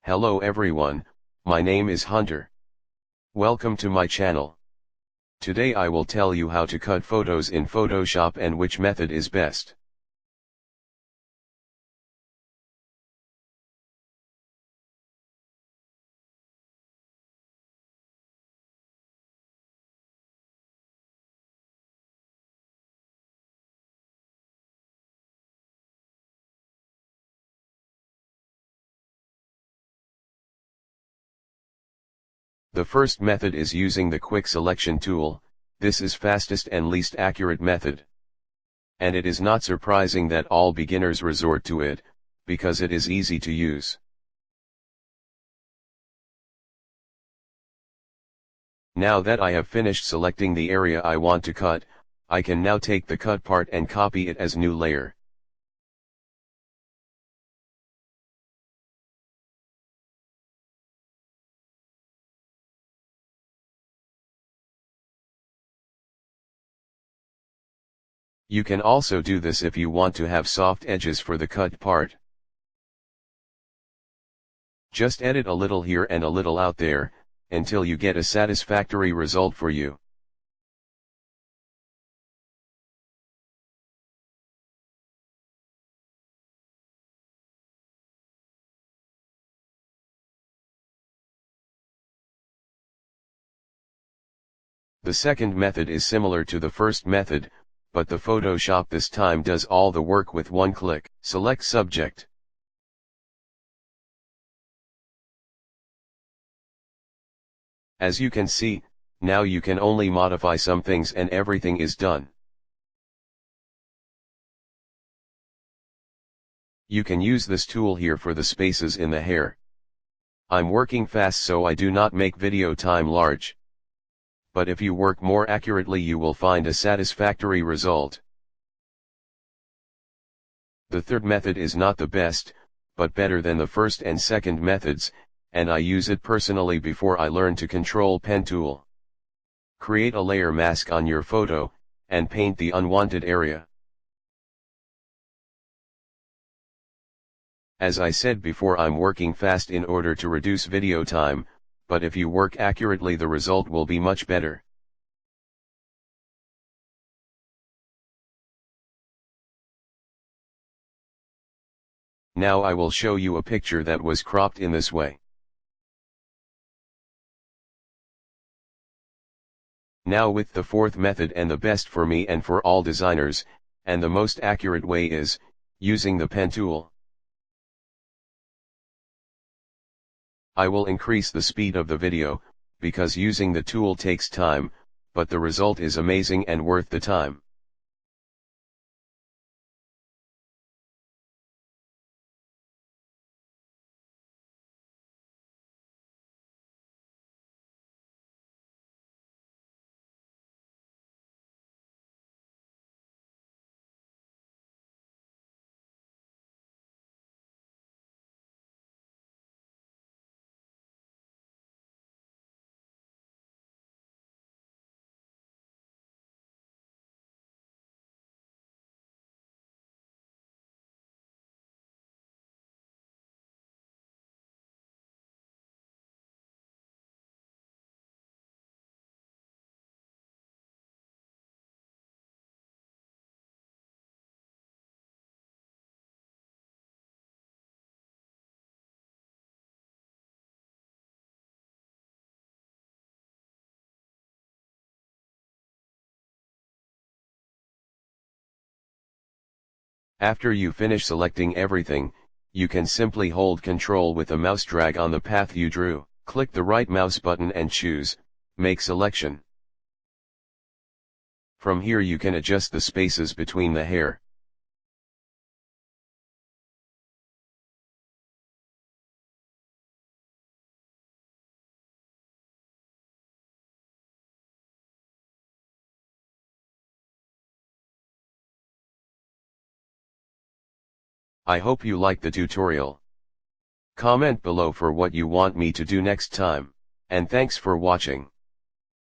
Hello everyone, my name is Hunter. Welcome to my channel. Today I will tell you how to cut photos in Photoshop and which method is best. The first method is using the quick selection tool. This is fastest and least accurate method. And it is not surprising that all beginners resort to it, because it is easy to use. Now that I have finished selecting the area I want to cut, I can now take the cut part and copy it as new layer. You can also do this if you want to have soft edges for the cut part. Just edit a little here and a little out there, until you get a satisfactory result for you. The second method is similar to the first method, but the Photoshop this time does all the work with one click. Select subject. As you can see, now you can only modify some things and everything is done. You can use this tool here for the spaces in the hair. I'm working fast so I do not make video time large. But if you work more accurately you will find a satisfactory result. The third method is not the best, but better than the first and second methods, and I use it personally before I learn to control pen tool. Create a layer mask on your photo, and paint the unwanted area. As I said before, I'm working fast in order to reduce video time, but if you work accurately the result will be much better. Now I will show you a picture that was cropped in this way. Now with the fourth method, and the best for me and for all designers, and the most accurate way is, using the pen tool. I will increase the speed of the video, because using the tool takes time, but the result is amazing and worth the time. After you finish selecting everything, you can simply hold Ctrl with a mouse, drag on the path you drew, click the right mouse button and choose, Make Selection. From here you can adjust the spaces between the hair. I hope you like the tutorial. Comment below for what you want me to do next time, and thanks for watching.